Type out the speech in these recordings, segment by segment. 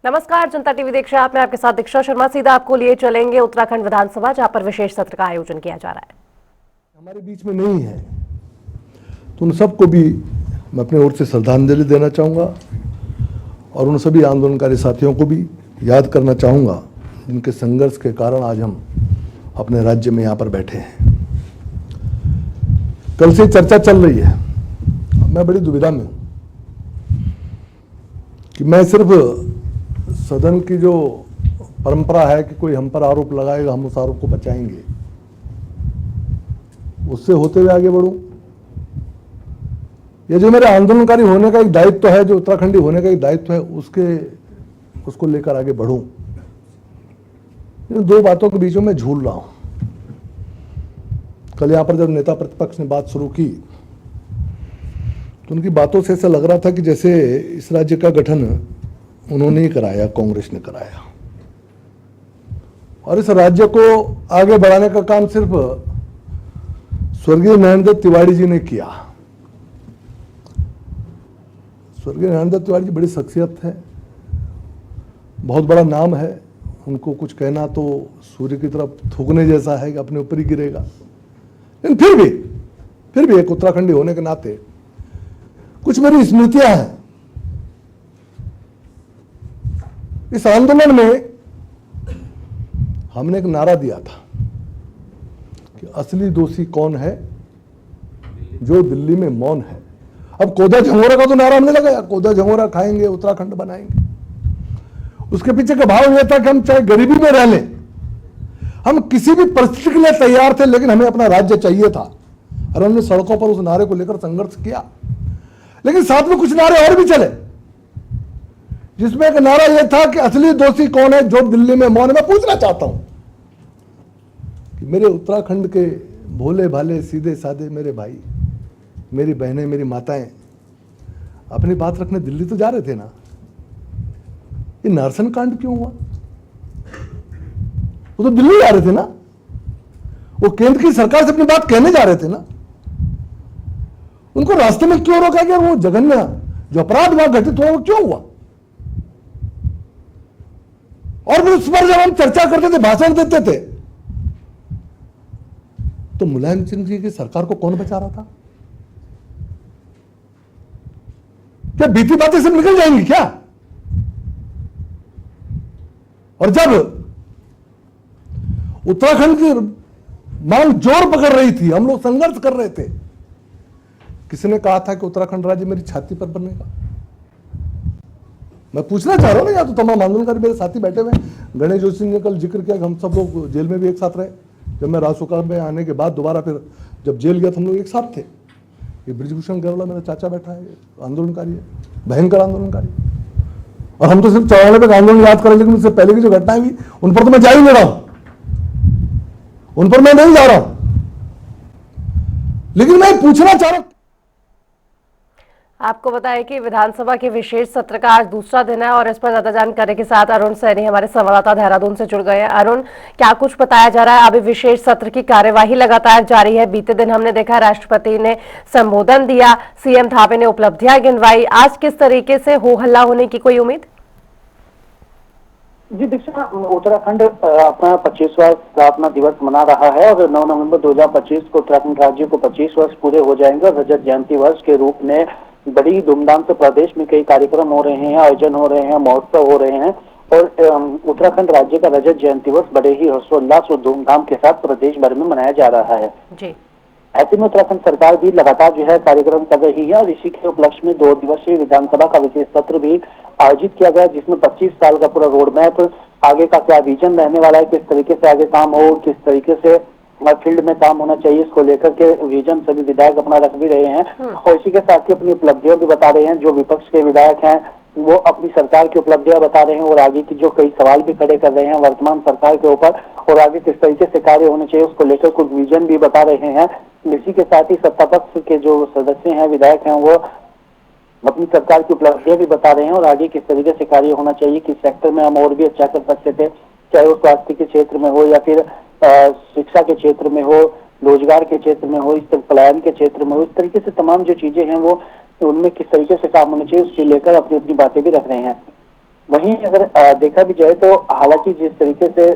नमस्कार, जनता टीवी देख रहे हैं आप। मैं आपके साथ दीक्षा शर्मा। सीधा आपको लिए चलेंगे उत्तराखंड विधानसभा, जहां पर विशेष सत्र का आयोजन किया जा रहा है। हमारे बीच में नहीं है तो उन सबको भी मैं अपनी ओर से श्रद्धांजलि देना चाहूँगा और उन सभी आंदोलनकारी साथियों को भी याद करना चाहूँगा जिनके संघर्ष के कारण आज हम अपने राज्य में यहाँ पर बैठे हैं। कल से चर्चा चल रही है, मैं बड़ी दुविधा में हूँ कि मैं सिर्फ सदन की जो परंपरा है कि कोई हम पर आरोप लगाएगा, हम उस आरोप को बचाएंगे, उससे होते हुए आगे बढ़ूं। ये जो मेरे आंदोलनकारी होने का एक दायित्व है, जो उत्तराखंडी होने का एक दायित्व है, उसको लेकर आगे बढ़ूं। इन दो बातों के बीच में मैं झूल रहा हूं। कल यहां पर जब नेता प्रतिपक्ष ने बात शुरू की तो उनकी बातों से ऐसा लग रहा था कि जैसे इस राज्य का गठन उन्होंने ही कराया, कांग्रेस ने कराया, और इस राज्य को आगे बढ़ाने का काम सिर्फ स्वर्गीय नरेंद्र तिवारी जी ने किया। स्वर्गीय नरेंद्र तिवारी जी बड़ी शख्सियत है, बहुत बड़ा नाम है, उनको कुछ कहना तो सूर्य की तरफ थूकने जैसा है कि अपने ऊपर ही गिरेगा। लेकिन फिर भी एक उत्तराखंडी होने के नाते कुछ मेरी स्मृतियां हैं। इस आंदोलन में हमने एक नारा दिया था कि असली दोषी कौन है, जो दिल्ली में मौन है। अब कोदा झंगोरा का तो नारा हमने लगाया, कोदा झंगोरा खाएंगे, उत्तराखंड बनाएंगे। उसके पीछे का भाव यह था कि हम चाहे गरीबी में रह लें, हम किसी भी परिस्थिति के लिए तैयार थे, लेकिन हमें अपना राज्य चाहिए था। और हमने सड़कों पर उस नारे को लेकर संघर्ष किया। लेकिन साथ में कुछ नारे और भी चले, जिसमें एक नारा यह था कि असली दोषी कौन है, जो दिल्ली में मौन है। मैं पूछना चाहता हूं कि मेरे उत्तराखंड के भोले भाले सीधे साधे मेरे भाई, मेरी बहनें, मेरी माताएं अपनी बात रखने दिल्ली तो जा रहे थे ना। ये नारसन कांड क्यों हुआ? वो तो दिल्ली जा रहे थे ना, वो केंद्र की सरकार से अपनी बात कहने जा रहे थे ना। उनको रास्ते में क्यों रोका गया? वो जघन्य जो अपराध वहां घटित हुआ वो क्यों हुआ? और फिर उस पर जब हम चर्चा करते थे, भाषण देते थे, तो मुलायम सिंह जी की सरकार को कौन बचा रहा था? क्या बीती बातें सब निकल जाएंगी क्या? और जब उत्तराखंड की मांग जोर पकड़ रही थी, हम लोग संघर्ष कर रहे थे, किसी ने कहा था कि उत्तराखंड राज्य मेरी छाती पर बनेगा। मैं पूछना चाह रहा हूं ना, या तो तमाम आंदोलनकारी मेरे साथी बैठे हुए, गणेश जोशी ने कल जिक्र किया कि हम सब लोग जेल में भी एक साथ रहे। जब मैं राजसुका में आने के बाद दोबारा फिर जब जेल गया तो हम लोग एक साथ थे। ये ब्रिजभूषण गरवाला मेरा चाचा बैठा है, आंदोलनकारी है, भयंकर आंदोलनकारी। और हम तो सिर्फ 94 का आंदोलन याद करें, लेकिन उससे पहले की जो घटनाएं हुई उन पर तो मैं जा ही नहीं रहा हूं, उन पर मैं नहीं जा रहा हूं। लेकिन मैं पूछना चाह रहा हूं, आपको बताएं कि विधानसभा के विशेष सत्र का आज दूसरा दिन है और इस पर ज्यादा जानकारी के साथ अरुण सैनी हमारे संवाददाता देहरादून से जुड़ गए हैं। अरुण, क्या कुछ बताया जा रहा है? अभी विशेष सत्र की कार्यवाही लगातार जारी है। बीते दिन हमने देखा राष्ट्रपति ने संबोधन दिया, सीएम थावे ने उपलब्धियां गिनवाई। आज किस तरीके से हो हल्ला होने की कोई उम्मीद? जी दीक्षा, उत्तराखंड अपना 25वां स्थापना दिवस मना रहा है और 9 नवंबर 2025 को उत्तराखंड राज्य को 25 वर्ष पूरे हो जाएंगे। और रजत जयंती वर्ष के रूप में बड़ी धूमधाम से प्रदेश में कई कार्यक्रम हो रहे हैं, आयोजन हो रहे हैं, महोत्सव हो रहे हैं। और उत्तराखंड राज्य का रजत जयंती वर्ष बड़े ही हर्षोल्लास और धूमधाम के साथ प्रदेश भर में मनाया जा रहा है। जी। ऐसे में उत्तराखंड सरकार भी लगातार जो है कार्यक्रम कर रही है और इसी के उपलक्ष्य में 2 दिवसीय विधानसभा का विशेष सत्र भी आयोजित किया गया, जिसमें 25 साल का पूरा रोड मैप, आगे का क्या विजन रहने वाला है, किस तरीके से आगे काम हो, किस तरीके से फील्ड में काम होना चाहिए, इसको लेकर के विजन सभी विधायक अपना रख भी रहे हैं। और इसी के साथ ही अपनी उपलब्धियां भी बता रहे हैं। जो विपक्ष के विधायक हैं वो अपनी सरकार की उपलब्धियां बता रहे हैं और आगे की जो कई सवाल भी खड़े कर रहे हैं वर्तमान सरकार के ऊपर, और आगे किस तरीके से कार्य होने चाहिए उसको लेकर कुछ विजन भी बता रहे हैं। इसी के साथ ही सत्ता पक्ष के जो सदस्य हैं, विधायक हैं, वो अपनी सरकार की उपलब्धियां भी बता रहे हैं और आगे किस तरीके से कार्य होना चाहिए, किस सेक्टर में हम और भी अच्छा कर सकते थे, चाहे वो स्वास्थ्य के क्षेत्र में हो या फिर शिक्षा के क्षेत्र में हो, रोजगार के क्षेत्र में हो, इस तरह पलायन के क्षेत्र में हो। इस तरीके से तमाम जो चीजें हैं वो उनमें किस तरीके से काम होना चाहिए उसके लेकर अपनी अपनी बातें भी रख रहे हैं। वहीं अगर देखा भी जाए तो हालांकि जिस तरीके से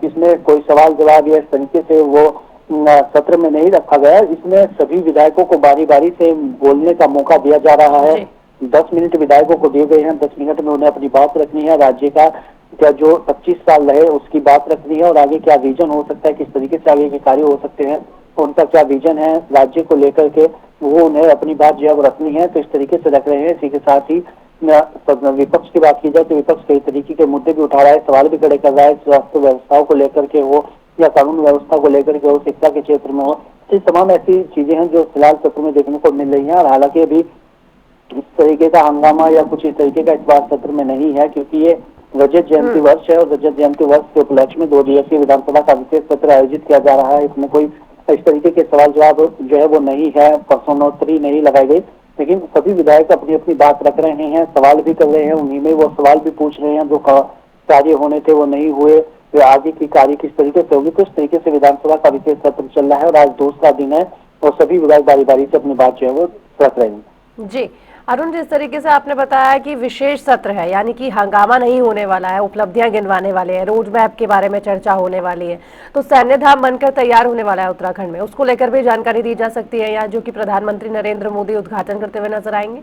इसमें कोई सवाल जवाब या इस तरीके से वो सत्र में नहीं रखा गया, इसमें सभी विधायकों को बारी बारी से बोलने का मौका दिया जा रहा है। 10 मिनट विधायकों को दिए गए हैं, 10 मिनट में उन्हें अपनी बात रखनी है, राज्य का क्या जो 25 साल रहे उसकी बात रखनी है और आगे क्या विजन हो सकता है, किस तरीके से आगे के कार्य हो सकते हैं, उनका क्या विजन है राज्य को लेकर के, वो उन्हें अपनी बात जो है वो रखनी है। तो इस तरीके से रख रहे हैं। इसी के साथ ही विपक्ष की बात की जाए तो विपक्ष कई तरीके के मुद्दे भी उठा रहा है, सवाल भी खड़े कर रहा है, स्वास्थ्य व्यवस्थाओं को लेकर के हो या कानून व्यवस्था को लेकर के हो, शिक्षा के क्षेत्र में हो। ये तमाम ऐसी चीजें हैं जो फिलहाल सत्र में देखने को मिल रही हैं। और हालांकि अभी इस तरीके का हंगामा या कुछ इस तरीके का इस बार सत्र में नहीं है, क्योंकि ये रजत जयंती वर्ष है और रजत जयंती वर्ष के उपलक्ष्य में 2 दिवसीय विधानसभा का विशेष सत्र आयोजित किया जा रहा है। इसमें कोई इस तरीके के सवाल जवाब जो है वो नहीं है, प्रश्नोत्तरी नहीं लगाई गई, लेकिन सभी विधायक अपनी अपनी बात रख रहे हैं, सवाल भी कर रहे हैं, उन्हीं में वो सवाल भी पूछ रहे हैं जो कार्य होने थे वो नहीं हुए, तो आगे की कार्य किस तरीके से होगी। तो इस तरीके से विधानसभा का विशेष सत्र चल रहा है और आज दूसरा दिन है और सभी विधायक बारी बारी से अपनी बात जो है वो रख रहे हैं। जी अरुण, जिस तरीके से आपने बताया कि विशेष सत्र है, यानी कि हंगामा नहीं होने वाला है, उपलब्धियां गिनवाने वाले हैं, रोड मैप के बारे में चर्चा होने वाली है, तो सैन्य धाम बनकर तैयार होने वाला है उत्तराखंड में, उसको लेकर भी जानकारी दी जा सकती है यहाँ, जो कि प्रधानमंत्री नरेंद्र मोदी उद्घाटन करते हुए नजर आएंगे।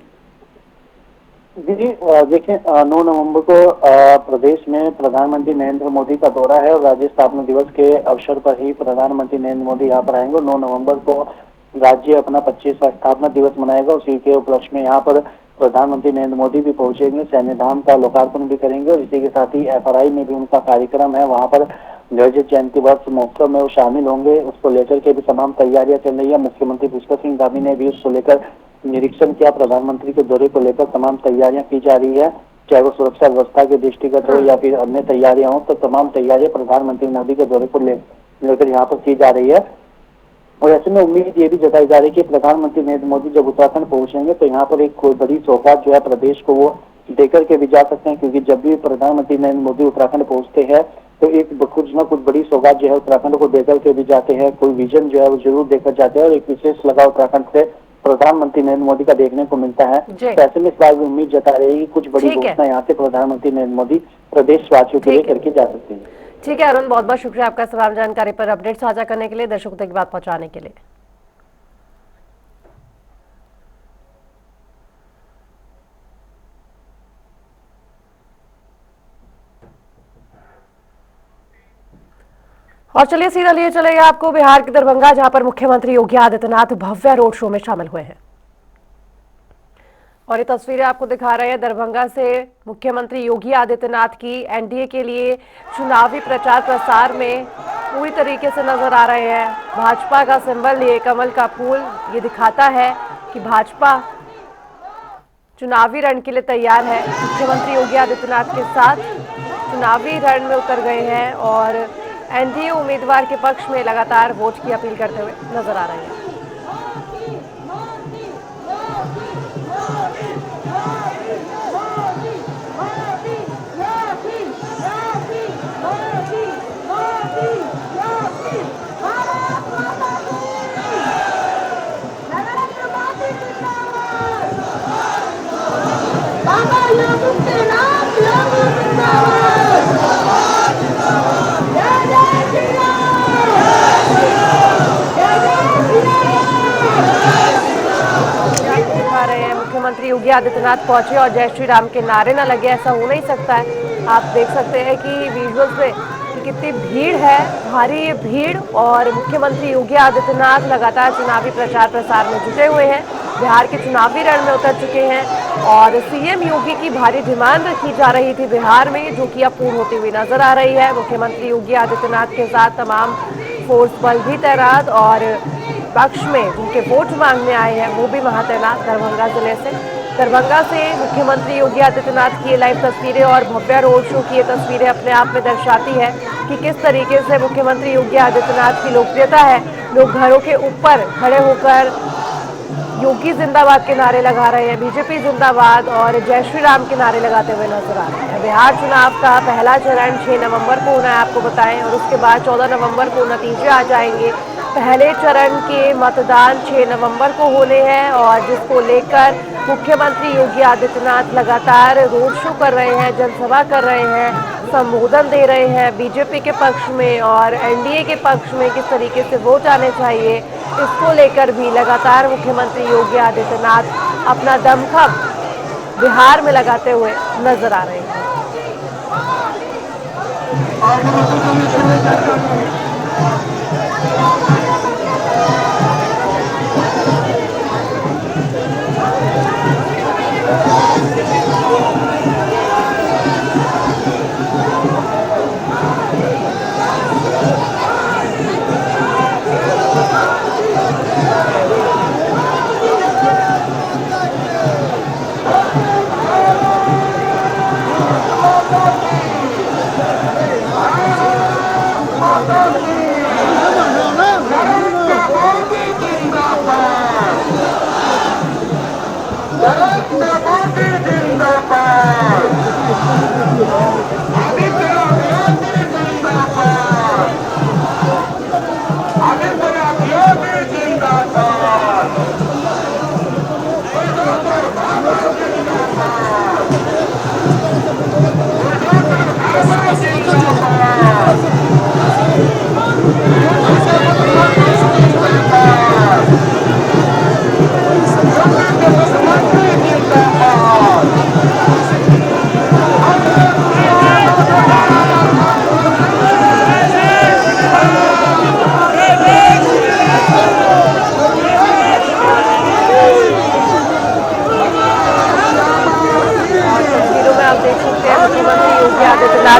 जी देखिए 9 नवंबर को प्रदेश में प्रधानमंत्री नरेंद्र मोदी का दौरा है और राज्य स्थापना दिवस के अवसर पर ही प्रधानमंत्री नरेंद्र मोदी यहाँ पर आएंगे। 9 नवंबर को राज्य अपना 25वां स्थापना दिवस मनाएगा, उसी के उपलक्ष्य में यहाँ पर प्रधानमंत्री नरेंद्र मोदी भी पहुंचेंगे, सैन्य धाम का लोकार्पण भी करेंगे और इसी के साथ ही FRI में भी उनका कार्यक्रम है, वहाँ पर रजत जयंती वर्ष महोत्सव में वो शामिल होंगे। उसको लेकर के भी तमाम तैयारियां चल रही है। मुख्यमंत्री पुष्कर सिंह धामी ने भी उसको लेकर निरीक्षण किया, प्रधानमंत्री के दौरे को लेकर तमाम तैयारियां की जा रही है, चाहे वो सुरक्षा व्यवस्था के दृष्टिगत हो या फिर अन्य तैयारियां हो, तो तमाम तैयारियां प्रधानमंत्री मोदी के दौरे को लेकर यहाँ पर की जा रही है। और ऐसे में उम्मीद ये भी जताई जा रही है कि प्रधानमंत्री नरेंद्र मोदी जब उत्तराखंड पहुंचेंगे तो यहाँ पर एक कोई बड़ी सौगात जो है प्रदेश को वो देकर के भी जा सकते हैं, क्योंकि जब भी प्रधानमंत्री नरेंद्र मोदी उत्तराखंड पहुंचते हैं तो एक कुछ न कुछ बड़ी सौगात जो है उत्तराखंड को देकर के भी जाते हैं, कोई विजन जो है वो जरूर देकर जाते हैं और एक विशेष लगाव उत्तराखंड से प्रधानमंत्री नरेंद्र मोदी का देखने को मिलता है। तो ऐसे में इस बार भी उम्मीद जता रही है कि कुछ बड़ी घोषणा यहाँ से प्रधानमंत्री नरेंद्र मोदी प्रदेशवासियों के लिए करके जा सकते हैं। ठीक है अरुण, बहुत बहुत शुक्रिया आपका तमाम जानकारी पर अपडेट साझा करने के लिए, दर्शकों तक बात पहुंचाने के लिए। और चलिए सीधा लिए चलेगा आपको बिहार के दरभंगा, जहां पर मुख्यमंत्री योगी आदित्यनाथ भव्य रोड शो में शामिल हुए हैं। और ये तस्वीरें आपको दिखा रहे हैं दरभंगा से मुख्यमंत्री योगी आदित्यनाथ की एनडीए के लिए चुनावी प्रचार प्रसार में पूरी तरीके से नजर आ रहे हैं। भाजपा का सिंबल ये कमल का फूल, ये दिखाता है कि भाजपा चुनावी रण के लिए तैयार है। मुख्यमंत्री योगी आदित्यनाथ के साथ चुनावी रण में उतर गए हैं और एनडीए उम्मीदवार के पक्ष में लगातार वोट की अपील करते हुए नजर आ रहे हैं। मुख्यमंत्री योगी आदित्यनाथ पहुंचे और जय श्री राम के नारे न लगे, ऐसा हो नहीं सकता है। आप देख सकते हैं कि विजुअल्स में कितनी भीड़ है, भारी ये भीड़, और मुख्यमंत्री योगी आदित्यनाथ लगातार चुनावी प्रचार प्रसार में जुटे हुए हैं, बिहार के चुनावी रण में उतर चुके हैं और सीएम योगी की भारी डिमांड रखी जा रही थी बिहार में, जो कि अब पूर्ण होती हुई नजर आ रही है। मुख्यमंत्री योगी आदित्यनाथ के साथ तमाम फोर्स बल भी तैनात और पक्ष में जिनके वोट मांगने आए हैं वो भी वहां तैनात दरभंगा जिले से। दरभंगा से मुख्यमंत्री योगी आदित्यनाथ की ये लाइव तस्वीरें और भव्य रोड शो की ये तस्वीरें अपने आप में दर्शाती है कि किस तरीके से मुख्यमंत्री योगी आदित्यनाथ की लोकप्रियता है। लोग घरों के ऊपर खड़े होकर योगी जिंदाबाद के नारे लगा रहे हैं, बीजेपी जिंदाबाद और जय श्री राम के नारे लगाते हुए नजर आ रहे हैं। बिहार चुनाव का पहला चरण 6 नवंबर को होना है, आपको बताएं, और उसके बाद 14 नवंबर को नतीजे आ जाएंगे। पहले चरण के मतदान 6 नवंबर को होने हैं और जिसको लेकर मुख्यमंत्री योगी आदित्यनाथ लगातार रोड शो कर रहे हैं, जनसभा कर रहे हैं, संबोधन दे रहे हैं बीजेपी के पक्ष में और एनडीए के पक्ष में किस तरीके से वोट आने चाहिए, इसको लेकर भी लगातार मुख्यमंत्री योगी आदित्यनाथ अपना दमखम बिहार में लगाते हुए नजर आ रहे हैं।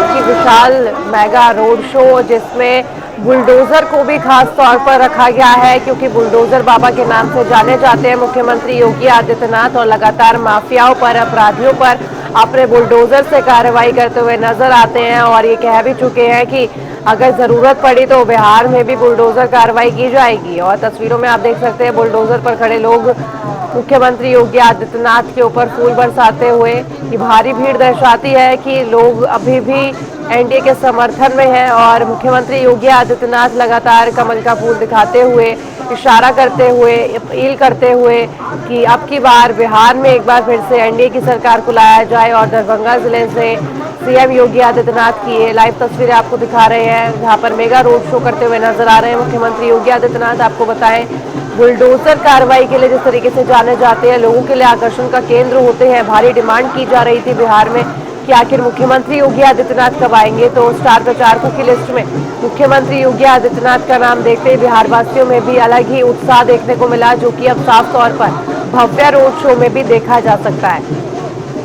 की विशाल मेगा रोड शो जिसमें बुलडोजर को भी खास तौर पर रखा गया है क्योंकि बुलडोजर बाबा के नाम से जाने जाते हैं मुख्यमंत्री योगी आदित्यनाथ और लगातार माफियाओं पर, अपराधियों पर अपने बुलडोजर से कार्रवाई करते हुए नजर आते हैं और ये कह भी चुके हैं कि अगर जरूरत पड़ी तो बिहार में भी बुलडोजर कार्रवाई की जाएगी। और तस्वीरों में आप देख सकते हैं बुलडोजर पर खड़े लोग मुख्यमंत्री योगी आदित्यनाथ के ऊपर फूल बरसाते हुए। ये भारी भीड़ दर्शाती है कि लोग अभी भी एनडीए के समर्थन में हैं और मुख्यमंत्री योगी आदित्यनाथ लगातार कमल का फूल दिखाते हुए, इशारा करते हुए, अपील करते हुए कि अब की बार बिहार में एक बार फिर से एनडीए की सरकार को लाया जाए। और दरभंगा जिले से सीएम योगी आदित्यनाथ की ये लाइव तस्वीरें आपको दिखा रहे हैं जहां पर मेगा रोड शो करते हुए नजर आ रहे हैं मुख्यमंत्री योगी आदित्यनाथ। आपको बताएं बुलडोजर कार्रवाई के लिए जिस तरीके से जाने जाते हैं, लोगों के लिए आकर्षण का केंद्र होते हैं। भारी डिमांड की जा रही थी बिहार में कि आखिर मुख्यमंत्री योगी आदित्यनाथ कब आएंगे, तो स्टार प्रचारकों की लिस्ट में मुख्यमंत्री योगी आदित्यनाथ का नाम देखते ही बिहार वासियों में भी अलग ही उत्साह देखने को मिला, जो कि अब साफ तौर पर भव्य रोड शो में भी देखा जा सकता है।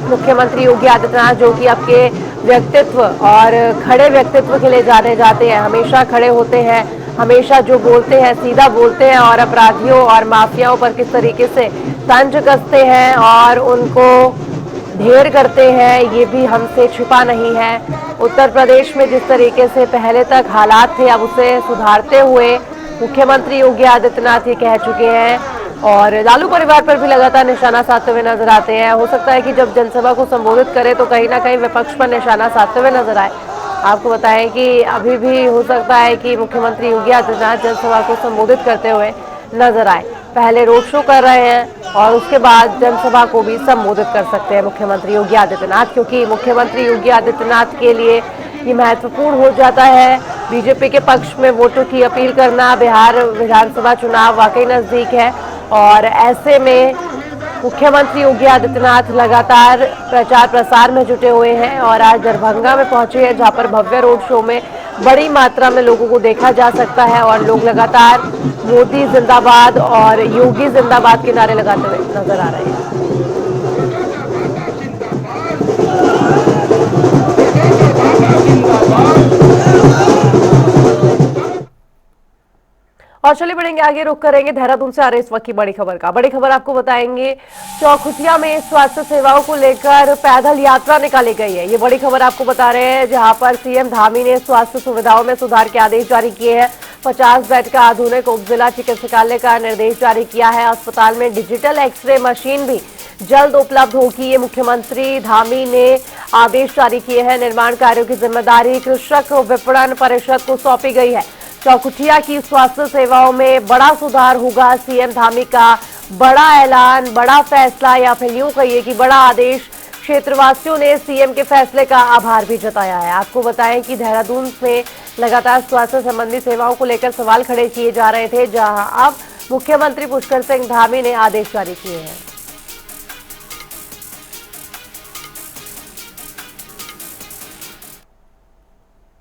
मुख्यमंत्री योगी आदित्यनाथ जो कि आपके व्यक्तित्व और खड़े व्यक्तित्व के लिए जाने जाते हैं, हमेशा खड़े होते हैं, हमेशा जो बोलते हैं सीधा बोलते हैं और अपराधियों और माफियाओं पर किस तरीके से तंज कसते हैं और उनको ढेर करते हैं, ये भी हमसे छिपा नहीं है। उत्तर प्रदेश में जिस तरीके से पहले तक हालात थे, अब उसे सुधारते हुए मुख्यमंत्री योगी आदित्यनाथ ये कह चुके हैं और लालू परिवार पर भी लगातार निशाना साधते हुए नजर आते हैं। हो सकता है कि जब जनसभा को संबोधित करें तो कहीं ना कहीं विपक्ष पर निशाना साधते हुए नजर आए। आपको बताएं कि अभी भी हो सकता है कि मुख्यमंत्री योगी आदित्यनाथ जनसभा को संबोधित करते हुए नजर आए। पहले रोड शो कर रहे हैं और उसके बाद जनसभा को भी संबोधित कर सकते हैं मुख्यमंत्री योगी आदित्यनाथ, क्योंकि मुख्यमंत्री योगी आदित्यनाथ के लिए ये महत्वपूर्ण हो जाता है बीजेपी के पक्ष में वोटों की अपील करना। बिहार विधानसभा चुनाव वाकई नजदीक है और ऐसे में मुख्यमंत्री योगी आदित्यनाथ लगातार प्रचार प्रसार में जुटे हुए हैं और आज दरभंगा में पहुंचे हैं जहां पर भव्य रोड शो में बड़ी मात्रा में लोगों को देखा जा सकता है और लोग लगातार मोदी जिंदाबाद और योगी जिंदाबाद के नारे लगाते हुए नजर आ रहे हैं। और चलिए बढ़ेंगे आगे, रुख करेंगे देहरादून से आ रहे इस वक्त की बड़ी खबर का। बड़ी खबर आपको बताएंगे चौखुटिया में स्वास्थ्य सेवाओं को लेकर पैदल यात्रा निकाली गई है। ये बड़ी खबर आपको बता रहे हैं जहां पर सीएम धामी ने स्वास्थ्य सुविधाओं में सुधार के आदेश जारी किए हैं। 50 बेड का आधुनिक उप जिला चिकित्सालय का निर्देश जारी किया है। अस्पताल में डिजिटल एक्सरे मशीन भी जल्द उपलब्ध होगी, ये मुख्यमंत्री धामी ने आदेश जारी किए हैं। निर्माण कार्यों की जिम्मेदारी कृषक विपणन परिषद को सौंपी गई है। चौखुटिया की स्वास्थ्य सेवाओं में बड़ा सुधार होगा, सीएम धामी का बड़ा ऐलान, बड़ा फैसला, या फिर यूं कहिए कि बड़ा आदेश। क्षेत्रवासियों ने सीएम के फैसले का आभार भी जताया है। आपको बताएं कि देहरादून में लगातार स्वास्थ्य संबंधी सेवाओं को लेकर सवाल खड़े किए जा रहे थे, जहां अब मुख्यमंत्री पुष्कर सिंह धामी ने आदेश जारी किए हैं।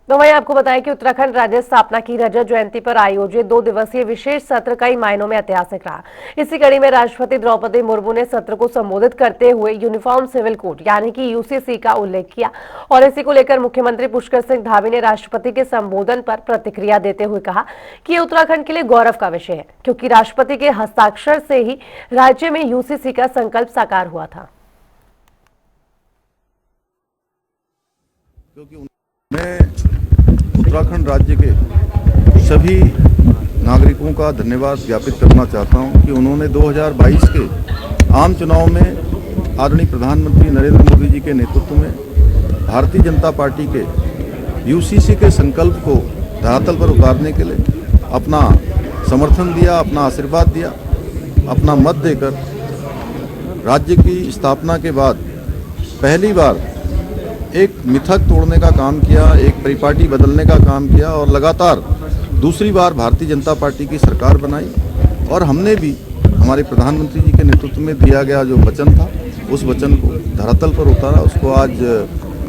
तो वहीं आपको बताएं कि उत्तराखंड राज्य स्थापना की रजत जयंती पर आयोजित 2 दिवसीय विशेष सत्र कई मायनों में ऐतिहासिक रहा। इसी कड़ी में राष्ट्रपति द्रौपदी मुर्मू ने सत्र को संबोधित करते हुए यूनिफॉर्म सिविल कोड यानी कि यूसीसी का उल्लेख किया और इसी को लेकर मुख्यमंत्री पुष्कर सिंह धामी ने राष्ट्रपति के संबोधन पर प्रतिक्रिया देते हुए कहा कि ये उत्तराखंड के लिए गौरव का विषय है, क्योंकि राष्ट्रपति के हस्ताक्षर से ही राज्य में यूसीसी का संकल्प साकार हुआ था। मैं उत्तराखंड राज्य के सभी नागरिकों का धन्यवाद ज्ञापित करना चाहता हूं कि उन्होंने 2022 के आम चुनाव में आदरणीय प्रधानमंत्री नरेंद्र मोदी जी के नेतृत्व में भारतीय जनता पार्टी के यूसीसी के संकल्प को धरातल पर उतारने के लिए अपना समर्थन दिया, अपना आशीर्वाद दिया, अपना मत देकर राज्य की स्थापना के बाद पहली बार एक मिथक तोड़ने का काम किया, एक परिपाटी बदलने का काम किया और लगातार दूसरी बार भारतीय जनता पार्टी की सरकार बनाई। और हमने भी हमारे प्रधानमंत्री जी के नेतृत्व में दिया गया जो वचन था, उस वचन को धरातल पर उतारा। उसको आज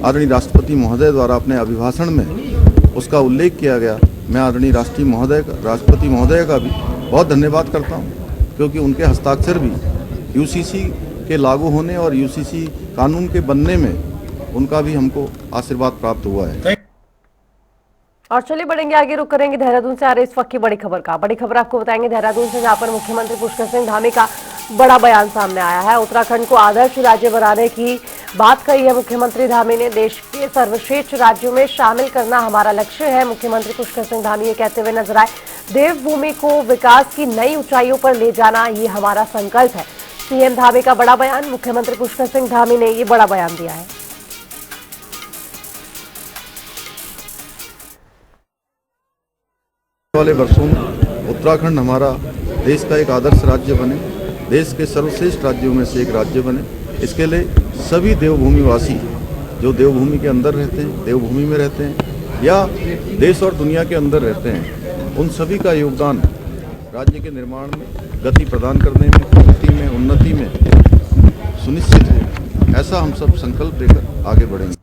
आदरणीय राष्ट्रपति महोदय द्वारा अपने अभिभाषण में उसका उल्लेख किया गया। मैं आदरणीय राष्ट्रपति महोदय का भी बहुत धन्यवाद करता हूँ, क्योंकि उनके हस्ताक्षर भी यूसीसी के लागू होने और यूसीसी कानून के बनने में उनका भी हमको आशीर्वाद प्राप्त हुआ है। और चलिए बढ़ेंगे आगे, रुक करेंगे देहरादून से आ रही इस वक्त की बड़ी खबर का। बड़ी खबर आपको बताएंगे देहरादून से, जहां पर मुख्यमंत्री पुष्कर सिंह धामी का बड़ा बयान सामने आया है। उत्तराखंड को आदर्श राज्य बनाने की बात कही है मुख्यमंत्री धामी ने। देश के सर्वश्रेष्ठ राज्यों में शामिल करना हमारा लक्ष्य है, मुख्यमंत्री पुष्कर सिंह धामी ये कहते हुए नजर आए। देवभूमि को विकास की नई ऊंचाइयों पर ले जाना ये हमारा संकल्प है। सीएम धामी का बड़ा बयान, मुख्यमंत्री पुष्कर सिंह धामी ने ये बड़ा बयान दिया है। वाले वर्षों में उत्तराखंड हमारा देश का एक आदर्श राज्य बने, देश के सर्वश्रेष्ठ राज्यों में से एक राज्य बने। इसके लिए सभी देवभूमि वासी जो देवभूमि के अंदर रहते हैं, देवभूमि में रहते हैं या देश और दुनिया के अंदर रहते हैं, उन सभी का योगदान राज्य के निर्माण में, गति प्रदान करने में, प्रगति में, उन्नति में सुनिश्चित हो। ऐसा हम सब संकल्प लेकर आगे बढ़ेंगे।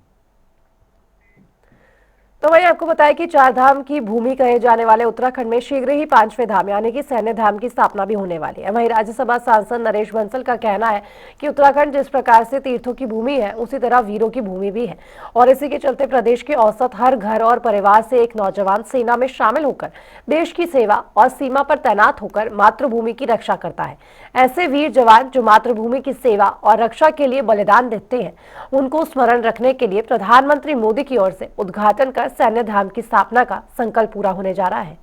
तो वही आपको बताया कि 4 धाम की भूमि कहे जाने वाले उत्तराखंड में शीघ्र ही 5वें धाम यानी कि सैन्य धाम की स्थापना भी होने वाली है। वहीं राज्यसभा सांसद नरेश बंसल का कहना है कि उत्तराखंड जिस प्रकार से तीर्थों की भूमि है, उसी तरह वीरों की भूमि भी है और इसी के चलते प्रदेश के औसत हर घर और परिवार से एक नौजवान सेना में शामिल होकर देश की सेवा और सीमा पर तैनात होकर मातृभूमि की रक्षा करता है। ऐसे वीर जवान जो मातृभूमि की सेवा और रक्षा के लिए बलिदान देते हैं, उनको स्मरण रखने के लिए प्रधानमंत्री मोदी की ओर से उद्घाटन कर सैन्य धाम की स्थापना का संकल्प पूरा होने जा रहा है।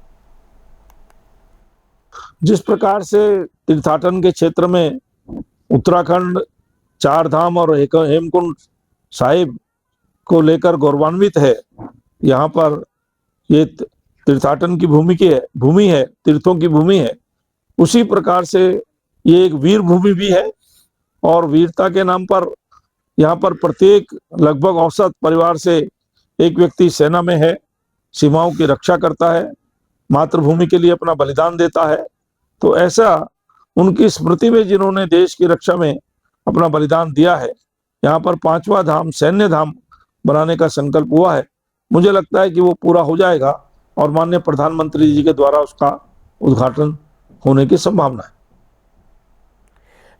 जिस प्रकार से तीर्थाटन के क्षेत्र में उत्तराखंड 4 धाम और हेमकुंड साहिब को लेकर गौरवान्वित है, यहाँ पर ये तीर्थाटन की भूमि है, तीर्थों की भूमि है, उसी प्रकार से ये एक वीर भूमि भी है और वीरता के नाम पर यहाँ पर प्रत्येक लगभग औसत परिवार से एक व्यक्ति सेना में है, सीमाओं की रक्षा करता है, मातृभूमि के लिए अपना बलिदान देता है। तो ऐसा उनकी स्मृति में जिन्होंने देश की रक्षा में अपना बलिदान दिया है, यहाँ पर 5वां धाम सैन्य धाम बनाने का संकल्प हुआ है। मुझे लगता है कि वो पूरा हो जाएगा और माननीय प्रधानमंत्री जी के द्वारा उसका उद्घाटन होने की संभावना है।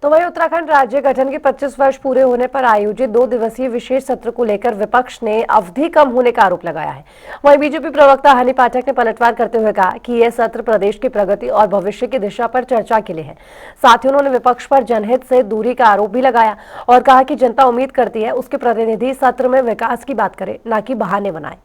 तो वहीं उत्तराखंड राज्य गठन के 25 वर्ष पूरे होने पर आयोजित 2 दिवसीय विशेष सत्र को लेकर विपक्ष ने अवधि कम होने का आरोप लगाया है। वहीं बीजेपी प्रवक्ता हनी पाठक ने पलटवार करते हुए कहा कि यह सत्र प्रदेश की प्रगति और भविष्य की दिशा पर चर्चा के लिए है। साथ ही उन्होंने विपक्ष पर जनहित से दूरी का आरोप भी लगाया और कहा कि जनता उम्मीद करती है उसके प्रतिनिधि सत्र में विकास की बात करे, न कि बहाने बनाए।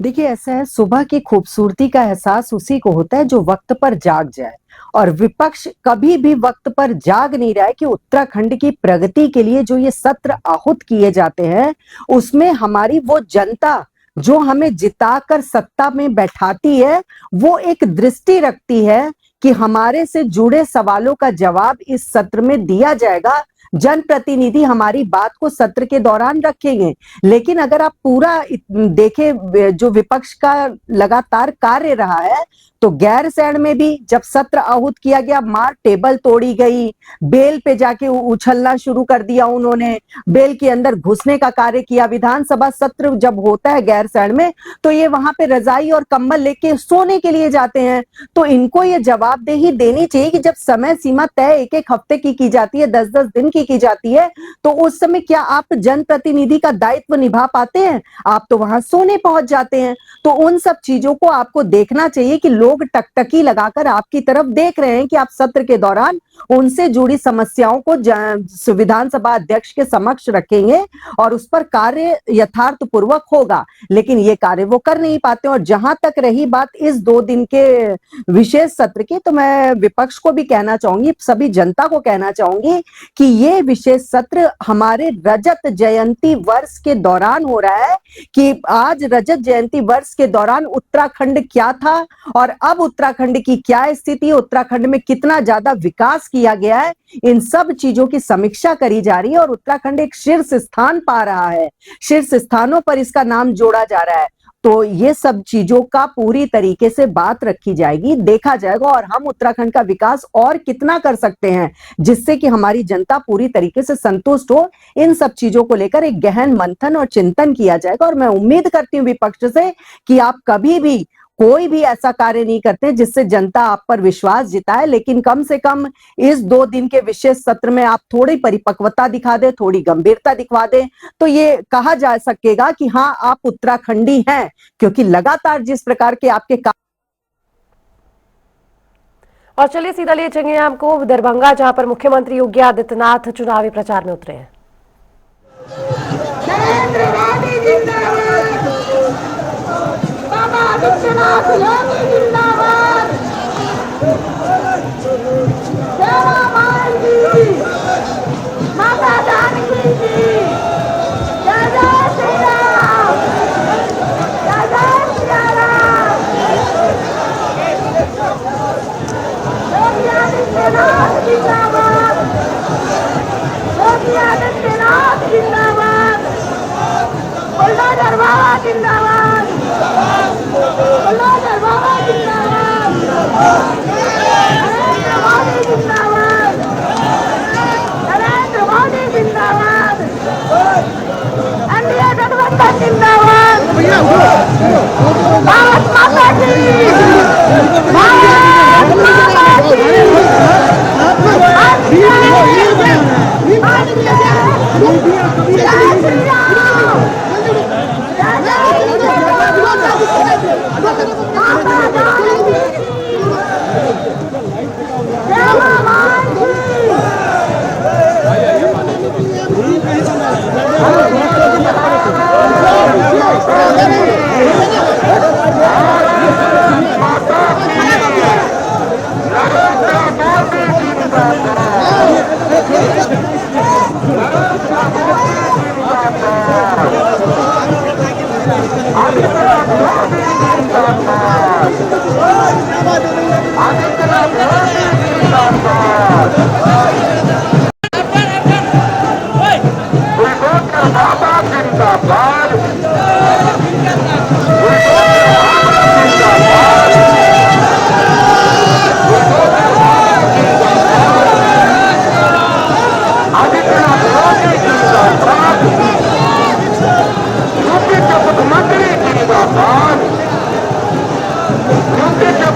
देखिए, ऐसा है, सुबह की खूबसूरती का एहसास उसी को होता है जो वक्त पर जाग जाए, और विपक्ष कभी भी वक्त पर जाग नहीं रहा है कि उत्तराखंड की प्रगति के लिए जो ये सत्र आहूत किए जाते हैं उसमें हमारी वो जनता जो हमें जिताकर सत्ता में बैठाती है, वो एक दृष्टि रखती है कि हमारे से जुड़े सवालों का जवाब इस सत्र में दिया जाएगा। जनप्रतिनिधि हमारी बात को सत्र के दौरान रखेंगे। लेकिन अगर आप पूरा देखें जो विपक्ष का लगातार कार्य रहा है, तो गैरसैंण में भी जब सत्र आहूत किया गया, मार टेबल तोड़ी गई, बेल पे जाके उछलना शुरू कर दिया उन्होंने, बेल के अंदर घुसने का कार्य किया। विधानसभा सत्र जब होता है गैरसैंण में, तो ये वहां पे रजाई और कंबल लेके सोने के लिए जाते हैं। तो इनको ये जवाबदेही देनी चाहिए कि जब समय सीमा तय एक एक हफ्ते की जाती है, 10-10 दिन की जाती है, तो उस समय क्या आप जनप्रतिनिधि का दायित्व निभा पाते हैं? आप तो वहां सोने पहुंच जाते हैं। तो उन सब चीजों को आपको देखना चाहिए कि लोग टकटकी लगाकर आपकी तरफ देख रहे हैं कि आप सत्र के दौरान उनसे जुड़ी समस्याओं को विधानसभा अध्यक्ष के समक्ष रखेंगे और उस पर कार्य यथार्थ पूर्वक होगा। लेकिन ये कार्य वो कर नहीं पाते। और जहां तक रही बात इस 2 दिन के विशेष सत्र की, तो मैं विपक्ष को भी कहना चाहूंगी, सभी जनता को कहना चाहूंगी कि ये विशेष सत्र हमारे रजत जयंती वर्ष के दौरान हो रहा है कि आज रजत जयंती वर्ष के दौरान उत्तराखंड क्या था और अब उत्तराखंड की क्या स्थिति, उत्तराखंड में कितना ज्यादा विकास किया गया है, इन सब चीजों की समीक्षा करी जा रही है। और उत्तराखंड एक शीर्ष स्थान पा रहा है, शीर्ष स्थानों पर इसका नाम जोड़ा जा रहा है। तो ये सब चीजों का पूरी तरीके से बात रखी जाएगी, देखा जाएगा और हम उत्तराखंड का विकास और कितना कर सकते हैं जिससे कि हमारी जनता पूरी तरीके से संतुष्ट हो। इन सब चीजों को लेकर एक गहन मंथन और चिंतन किया जाएगा। और मैं उम्मीद करती हूँ विपक्ष से कि आप कभी भी कोई भी ऐसा कार्य नहीं करते जिससे जनता आप पर विश्वास जिताए, लेकिन कम से कम इस 2 दिन के विशेष सत्र में आप थोड़ी परिपक्वता दिखा दे, थोड़ी गंभीरता दिखवा दे, तो ये कहा जा सकेगा कि हाँ आप उत्तराखंडी हैं। क्योंकि लगातार जिस प्रकार के आपके और चलिए सीधा ले चलेंगे आपको दरभंगा, जहां पर मुख्यमंत्री योगी आदित्यनाथ चुनावी प्रचार में उतरे हैं। आदित्यनाथ योगी जिंदाबाद, सेवा माई जी, माता जानकी जी, जय जय श्री राम, जय जय श्री राम। योगी आदित्यनाथ जिंदाबाद, योगी आदित्यनाथ जिंदाबाद, बुलडोजर बाबा जिंदाबाद, बुलडोजर बाबा जिंदाबाद, नरेंद्र मोदी जिंदाबाद, नरेंद्र मोदी जिंदाबाद, एनडीए गठबंधन जिंदाबाद, भारत माता की, भारत माता की, जय श्री राम, जय जय श्री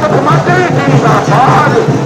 मुख्यमंत्री जिंदाबाद।